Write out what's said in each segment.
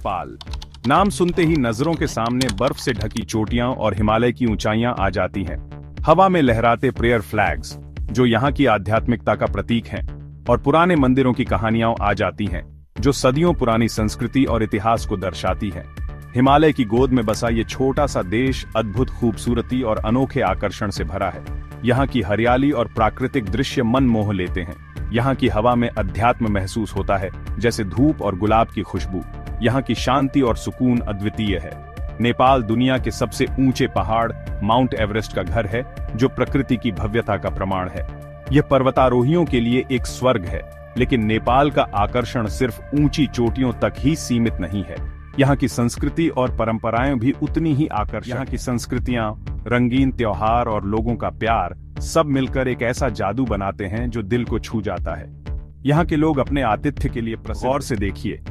नेपाल। नाम सुनते ही नजरों के सामने बर्फ से ढकी चोटियां और हिमालय की ऊंचाइयां आ जाती हैं। हवा में लहराते प्रेयर फ्लैग्स, जो यहाँ की आध्यात्मिकता का प्रतीक हैं, और पुराने मंदिरों की कहानियां आ जाती हैं, जो सदियों पुरानी संस्कृति और इतिहास को दर्शाती है। हिमालय की गोद में बसा ये छोटा सा देश अद्भुत खूबसूरती और अनोखे आकर्षण से भरा है। यहाँ की हरियाली और प्राकृतिक दृश्य मन मोह लेते हैं। यहाँ की हवा में अध्यात्म महसूस होता है, जैसे धूप और गुलाब की खुशबू। यहाँ की शांति और सुकून अद्वितीय है। नेपाल दुनिया के सबसे ऊंचे पहाड़ माउंट एवरेस्ट का घर है, जो प्रकृति की भव्यता का प्रमाण है। यह पर्वतारोहियों के लिए एक स्वर्ग है, लेकिन नेपाल का आकर्षण सिर्फ ऊंची चोटियों तक ही सीमित नहीं है। यहाँ की संस्कृति और परंपराएं भी उतनी ही आकर्षक। यहाँ की संस्कृतियां, रंगीन त्योहार और लोगों का प्यार सब मिलकर एक ऐसा जादू बनाते हैं जो दिल को छू जाता है। यहाँ के लोग अपने आतिथ्य के लिए गौर से देखिए,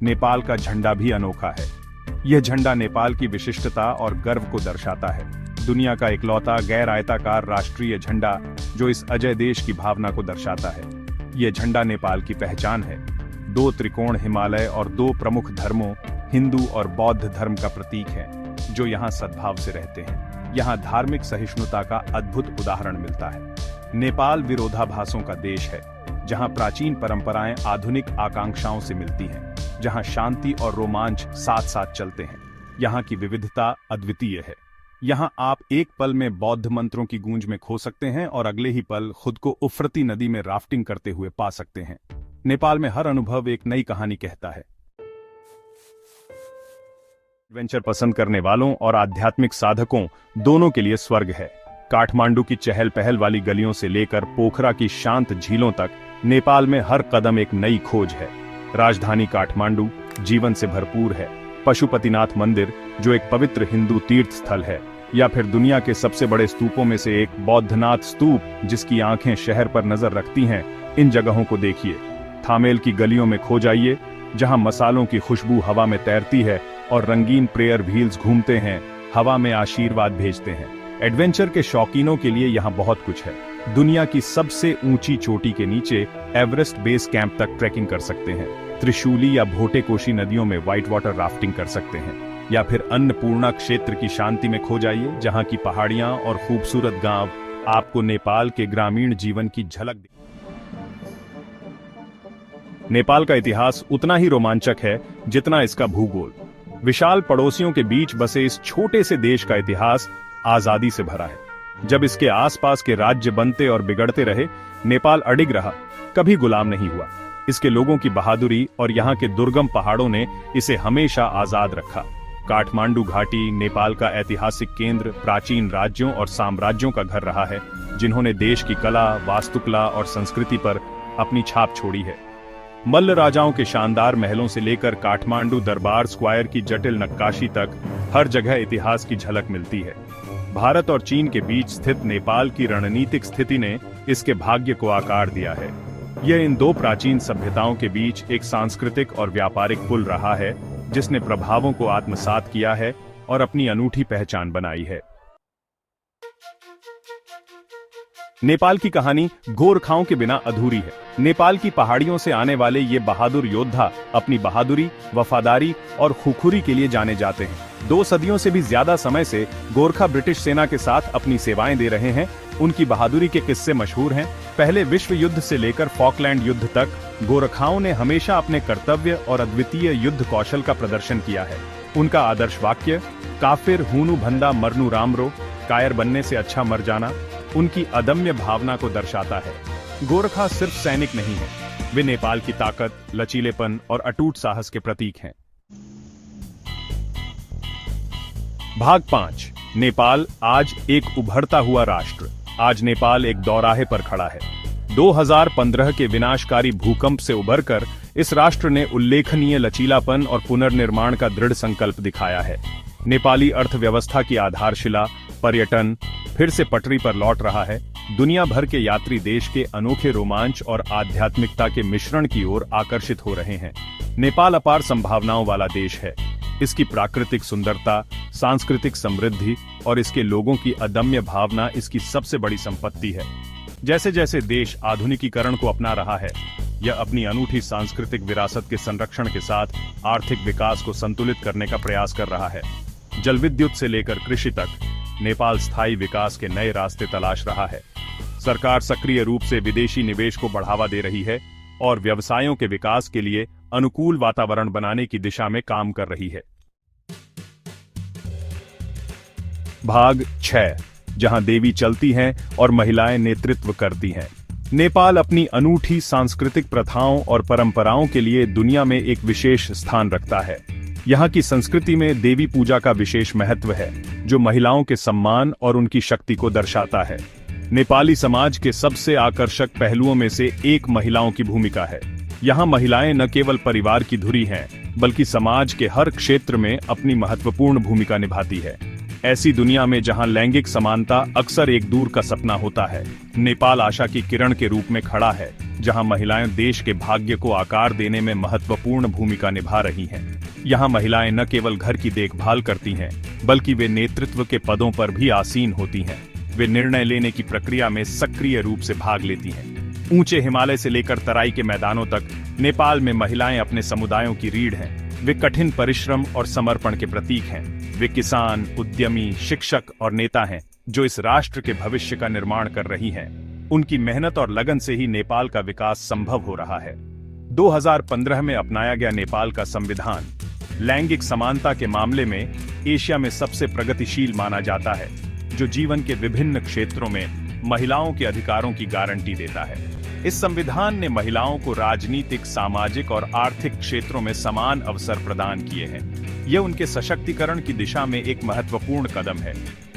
नेपाल का झंडा भी अनोखा है। यह झंडा नेपाल की विशिष्टता और गर्व को दर्शाता है। दुनिया का इकलौता गैर आयताकार राष्ट्रीय झंडा जो इस अजय देश की भावना को दर्शाता है। यह झंडा नेपाल की पहचान है। 2 त्रिकोण हिमालय और 2 प्रमुख धर्मों हिंदू और बौद्ध धर्म का प्रतीक है, जो यहाँ सद्भाव से रहते हैं। यहाँ धार्मिक सहिष्णुता का अद्भुत उदाहरण मिलता है। नेपाल विरोधाभासों का देश है, जहाँ प्राचीन परंपराएं आधुनिक आकांक्षाओं से मिलती हैं, जहाँ शांति और रोमांच साथ साथ चलते हैं। यहाँ की विविधता अद्वितीय है। यहाँ आप एक पल में बौद्ध मंत्रों की गूंज में खो सकते हैं और अगले ही पल खुद को उफरती नदी में राफ्टिंग करते हुए पा सकते हैं। नेपाल में हर अनुभव एक नई कहानी कहता है। एडवेंचर पसंद करने वालों और आध्यात्मिक साधकों दोनों के लिए स्वर्ग है। काठमांडू की चहल पहल वाली गलियों से लेकर पोखरा की शांत झीलों तक नेपाल में हर कदम एक नई खोज है। राजधानी काठमांडू जीवन से भरपूर है। पशुपतिनाथ मंदिर, जो एक पवित्र हिंदू तीर्थ स्थल है, या फिर दुनिया के सबसे बड़े स्तूपों में से एक बौद्धनाथ स्तूप, जिसकी आंखें शहर पर नजर रखती हैं, इन जगहों को देखिए। थामेल की गलियों में खो जाइए, जहां मसालों की खुशबू हवा में तैरती है और रंगीन प्रेयर व्हील्स घूमते हैं, हवा में आशीर्वाद भेजते हैं। एडवेंचर के शौकीनों के लिए यहाँ बहुत कुछ है। दुनिया की सबसे ऊंची चोटी के नीचे एवरेस्ट बेस कैंप तक ट्रैकिंग कर सकते हैं। त्रिशूली या भोटेकोशी नदियों में व्हाइट वाटर राफ्टिंग कर सकते हैं, या फिर अन्नपूर्णा क्षेत्र की शांति में खो जाइए, जहाँ की पहाड़ियां और खूबसूरत गांव आपको नेपाल के ग्रामीण जीवन की झलक। नेपाल का इतिहास उतना ही रोमांचक है जितना इसका भूगोल। विशाल पड़ोसियों के बीच बसे इस छोटे से देश का इतिहास आजादी से भरा है। जब इसके आसपास के राज्य बनते और बिगड़ते रहे, नेपाल अडिग रहा, कभी गुलाम नहीं हुआ। इसके लोगों की बहादुरी और यहाँ के दुर्गम पहाड़ों ने इसे हमेशा आजाद रखा। काठमांडू घाटी नेपाल का ऐतिहासिक केंद्र प्राचीन राज्यों और साम्राज्यों का घर रहा है, जिन्होंने देश की कला, वास्तुकला और संस्कृति पर अपनी छाप छोड़ी है। मल्ल राजाओं के शानदार महलों से लेकर काठमांडू दरबार स्क्वायर की जटिल नक्काशी तक हर जगह इतिहास की झलक मिलती है। भारत और चीन के बीच स्थित नेपाल की रणनीतिक स्थिति ने इसके भाग्य को आकार दिया है। यह इन 2 प्राचीन सभ्यताओं के बीच एक सांस्कृतिक और व्यापारिक पुल रहा है, जिसने प्रभावों को आत्मसात किया है और अपनी अनूठी पहचान बनाई है। नेपाल की कहानी गोरखाओं के बिना अधूरी है। नेपाल की पहाड़ियों से आने वाले ये बहादुर योद्धा अपनी बहादुरी, वफादारी और खुखुरी के लिए जाने जाते हैं। 2 सदियों से भी ज्यादा समय से गोरखा ब्रिटिश सेना के साथ अपनी सेवाएं दे रहे हैं। उनकी बहादुरी के किस्से मशहूर हैं। पहले विश्व युद्ध से लेकर फॉकलैंड युद्ध तक गोरखाओं ने हमेशा अपने कर्तव्य और अद्वितीय युद्ध कौशल का प्रदर्शन किया है। उनका आदर्श वाक्य काफिर हूनु भंदा मरनु रामरो, कायर बनने से अच्छा मर जाना, उनकी अदम्य भावना को दर्शाता है। गोरखा सिर्फ सैनिक नहीं है, वे नेपाल की ताकत, लचीलेपन और अटूट साहस के प्रतीक हैं। भाग 5। नेपाल आज एक उभरता हुआ राष्ट्र। आज नेपाल एक दौराहे पर खड़ा है। 2015 के विनाशकारी भूकंप से उभरकर इस राष्ट्र ने उल्लेखनीय लचीलापन और पुनर्निर्माण का दृढ़ संकल्प दिखाया है। नेपाली अर्थव्यवस्था की आधारशिला, पर्यटन फिर से पटरी पर लौट रहा है। दुनिया भर के यात्री देश के अनोखे रोमांच और आध्यात्मिकता के मिश्रण की ओर आकर्षित हो रहे हैं। नेपाल अपार संभावनाओं वाला देश है। इसकी प्राकृतिक सुंदरता, सांस्कृतिक समृद्धि और इसके लोगों की अदम्य भावना इसकी सबसे बड़ी संपत्ति है। जैसे जैसे देश आधुनिकीकरण को अपना रहा है, यह अपनी अनूठी सांस्कृतिक विरासत के संरक्षण के साथ आर्थिक विकास को संतुलित करने का प्रयास कर रहा है। जल विद्युत से लेकर कृषि तक नेपाल स्थायी विकास के नए रास्ते तलाश रहा है। सरकार सक्रिय रूप से विदेशी निवेश को बढ़ावा दे रही है और व्यवसायों के विकास के लिए अनुकूल वातावरण बनाने की दिशा में काम कर रही है। भाग 6, जहां देवी चलती हैं और महिलाएं नेतृत्व करती हैं। नेपाल अपनी अनूठी सांस्कृतिक प्रथाओं और परंपराओं के लिए दुनिया में एक विशेष स्थान रखता है। यहाँ की संस्कृति में देवी पूजा का विशेष महत्व है, जो महिलाओं के सम्मान और उनकी शक्ति को दर्शाता है। नेपाली समाज के सबसे आकर्षक पहलुओं में से एक महिलाओं की भूमिका है। यहाँ महिलाएं न केवल परिवार की धुरी हैं, बल्कि समाज के हर क्षेत्र में अपनी महत्वपूर्ण भूमिका निभाती है। ऐसी दुनिया में जहां लैंगिक समानता अक्सर एक दूर का सपना होता है, नेपाल आशा की किरण के रूप में खड़ा है, जहां महिलाएं देश के भाग्य को आकार देने में महत्वपूर्ण भूमिका निभा रही हैं। यहां महिलाएं न केवल घर की देखभाल करती हैं, बल्कि वे नेतृत्व के पदों पर भी आसीन होती हैं। वे निर्णय लेने की प्रक्रिया में सक्रिय रूप से भाग लेती हैं। ऊंचे हिमालय से लेकर तराई के मैदानों तक नेपाल में महिलाएं अपने समुदायों की रीढ़ हैं। वे कठिन परिश्रम और समर्पण के प्रतीक हैं। वे किसान, उद्यमी, शिक्षक और नेता हैं, जो इस राष्ट्र के भविष्य का निर्माण कर रही हैं। उनकी मेहनत और लगन से ही नेपाल का विकास संभव हो रहा है। 2015 में अपनाया गया नेपाल का संविधान लैंगिक समानता के मामले में एशिया में सबसे प्रगतिशील माना जाता है, जो जीवन के विभिन्न क्षेत्रों में महिलाओं के अधिकारों की गारंटी देता है। इस संविधान ने महिलाओं को राजनीतिक, सामाजिक और आर्थिक क्षेत्रों में समान अवसर प्रदान किए हैं। यह उनके सशक्तिकरण की दिशा में एक महत्वपूर्ण कदम है।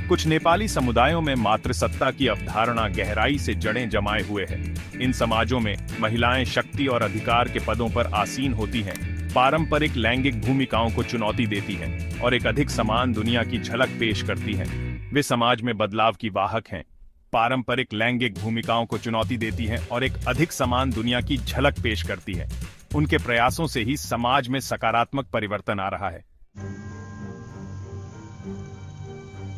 कुछ नेपाली समुदायों में मातृसत्ता की अवधारणा गहराई से जड़ें जमाए हुए है। इन समाजों में महिलाएं शक्ति और अधिकार के पदों पर आसीन होती हैं, पारंपरिक लैंगिक भूमिकाओं को चुनौती देती हैं और एक अधिक समान दुनिया की झलक पेश करती हैं। वे समाज में बदलाव की वाहक हैं, पारंपरिक लैंगिक भूमिकाओं को चुनौती देती हैं और एक अधिक समान दुनिया की झलक पेश करती है। उनके प्रयासों से ही समाज में सकारात्मक परिवर्तन आ रहा है।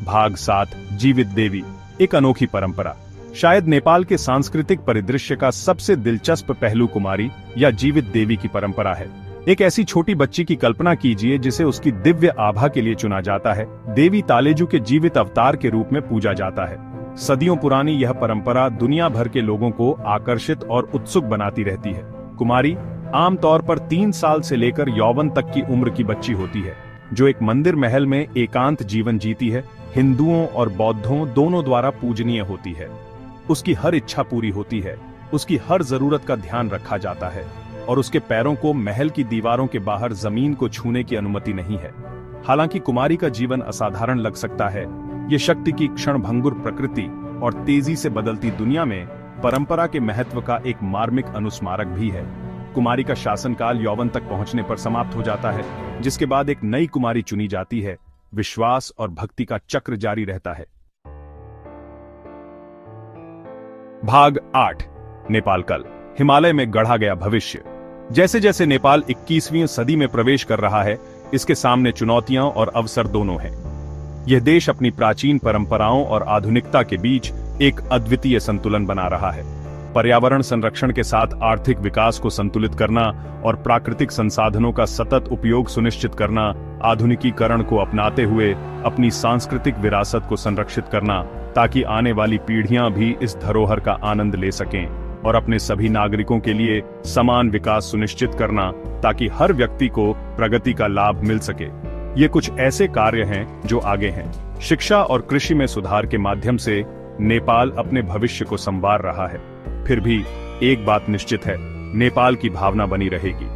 भाग 7, जीवित देवी, एक अनोखी परंपरा। शायद नेपाल के सांस्कृतिक परिदृश्य का सबसे दिलचस्प पहलू कुमारी या जीवित देवी की परंपरा है। एक ऐसी छोटी बच्ची की कल्पना कीजिए जिसे उसकी दिव्य आभा के लिए चुना जाता है। देवी तालेजू के जीवित अवतार के रूप में पूजा जाता है। सदियों पुरानी यह परंपरा दुनिया भर के लोगों को आकर्षित और उत्सुक बनाती रहती है। कुमारी आमतौर पर 3 साल से लेकर यौवन तक की उम्र की बच्ची होती है, जो एक मंदिर महल में एकांत जीवन जीती है। हिंदुओं और बौद्धों दोनों द्वारा पूजनीय होती है। उसकी हर इच्छा पूरी होती है, उसकी हर जरूरत का ध्यान रखा जाता है और उसके पैरों को महल की दीवारों के बाहर जमीन को छूने की अनुमति नहीं है। हालांकि कुमारी का जीवन असाधारण लग सकता है, ये शक्ति की क्षणभंगुर प्रकृति और तेजी से बदलती दुनिया में परंपरा के महत्व का एक मार्मिक अनुस्मारक भी है। कुमारी का शासनकाल यौवन तक पहुंचने पर समाप्त हो जाता है, जिसके बाद एक नई कुमारी चुनी जाती है। विश्वास और भक्ति का चक्र जारी रहता है। भाग 8, नेपाल कल, हिमालय में गढ़ा गया भविष्य। जैसे जैसे नेपाल 21वीं सदी में प्रवेश कर रहा है, इसके सामने चुनौतियां और अवसर दोनों हैं। यह देश अपनी प्राचीन परंपराओं और आधुनिकता के बीच एक अद्वितीय संतुलन बना रहा है। पर्यावरण संरक्षण के साथ आर्थिक विकास को संतुलित करना और प्राकृतिक संसाधनों का सतत उपयोग सुनिश्चित करना, आधुनिकीकरण को अपनाते हुए अपनी सांस्कृतिक विरासत को संरक्षित करना, ताकि आने वाली पीढ़ियां भी इस धरोहर का आनंद ले सकें, और अपने सभी नागरिकों के लिए समान विकास सुनिश्चित करना, ताकि हर व्यक्ति को प्रगति का लाभ मिल सके। ये कुछ ऐसे कार्य हैं जो आगे हैं। शिक्षा और कृषि में सुधार के माध्यम से नेपाल अपने भविष्य को संवार रहा है। फिर भी एक बात निश्चित है, नेपाल की भावना बनी रहेगी।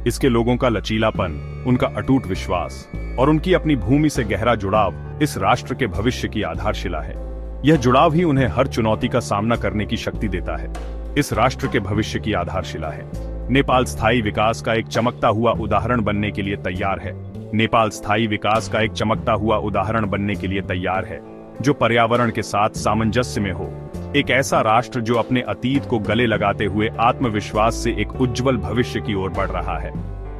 इसके लोगों का लचीलापन, उनका अटूट विश्वास और उनकी अपनी भूमि से गहरा जुड़ाव इस राष्ट्र के भविष्य की आधारशिला है। यह जुड़ाव ही उन्हें हर चुनौती का सामना करने की शक्ति देता है। इस राष्ट्र के भविष्य की आधारशिला है। नेपाल स्थायी विकास का एक चमकता हुआ उदाहरण बनने के लिए तैयार है। नेपाल स्थायी विकास का एक चमकता हुआ उदाहरण बनने के लिए तैयार है, जो पर्यावरण के साथ सामंजस्य में हो। एक ऐसा राष्ट्र जो अपने अतीत को गले लगाते हुए आत्मविश्वास से एक उज्जवल भविष्य की ओर बढ़ रहा है।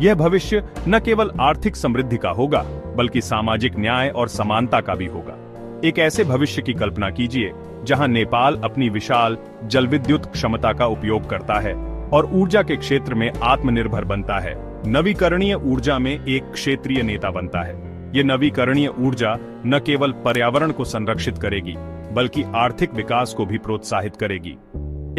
यह भविष्य न केवल आर्थिक समृद्धि का होगा, बल्कि सामाजिक न्याय और समानता का भी होगा। एक ऐसे भविष्य की कल्पना कीजिए जहां नेपाल अपनी विशाल जलविद्युत क्षमता का उपयोग करता है और ऊर्जा के क्षेत्र में आत्मनिर्भर बनता है। नवीकरणीय ऊर्जा में एक क्षेत्रीय नेता बनता है। ये नवीकरणीय ऊर्जा न केवल पर्यावरण को संरक्षित करेगी बल्कि आर्थिक विकास को भी प्रोत्साहित करेगी।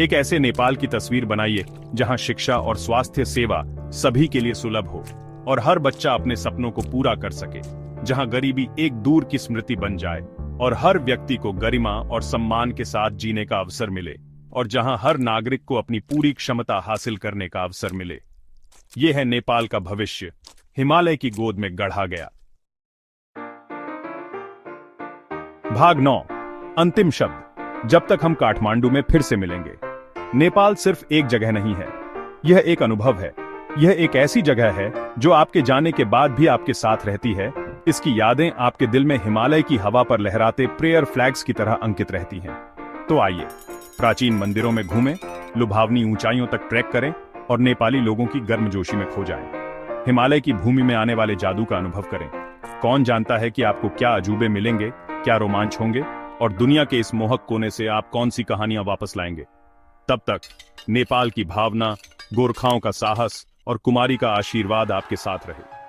एक ऐसे नेपाल की तस्वीर बनाइए जहां शिक्षा और स्वास्थ्य सेवा सभी के लिए सुलभ हो और हर बच्चा अपने सपनों को पूरा कर सके, जहां गरीबी एक दूर की स्मृति बन जाए और हर व्यक्ति को गरिमा और सम्मान के साथ जीने का अवसर मिले, और जहां हर नागरिक को अपनी पूरी क्षमता हासिल करने का अवसर मिले। यह है नेपाल का भविष्य, हिमालय की गोद में गढ़ा गया। भाग 9, अंतिम शब्द। जब तक हम काठमांडू में फिर से मिलेंगे। नेपाल सिर्फ एक जगह नहीं है, यह एक अनुभव है। यह एक ऐसी जगह है जो आपके जाने के बाद भी आपके साथ रहती है। इसकी यादें आपके दिल में हिमालय की हवा पर लहराते प्रेयर फ्लैग्स की तरह अंकित रहती हैं। तो आइए, प्राचीन मंदिरों में घूमें, लुभावनी ऊंचाइयों तक ट्रैक करें और नेपाली लोगों की गर्मजोशी में खो जाएं। हिमालय की भूमि में आने वाले जादू का अनुभव करें। कौन जानता है कि आपको क्या अजूबे मिलेंगे, क्या रोमांच होंगे और दुनिया के इस मोहक कोने से आप कौन सी कहानियां वापस लाएंगे। तब तक नेपाल की भावना, गोरखाओं का साहस और कुमारी का आशीर्वाद आपके साथ रहे।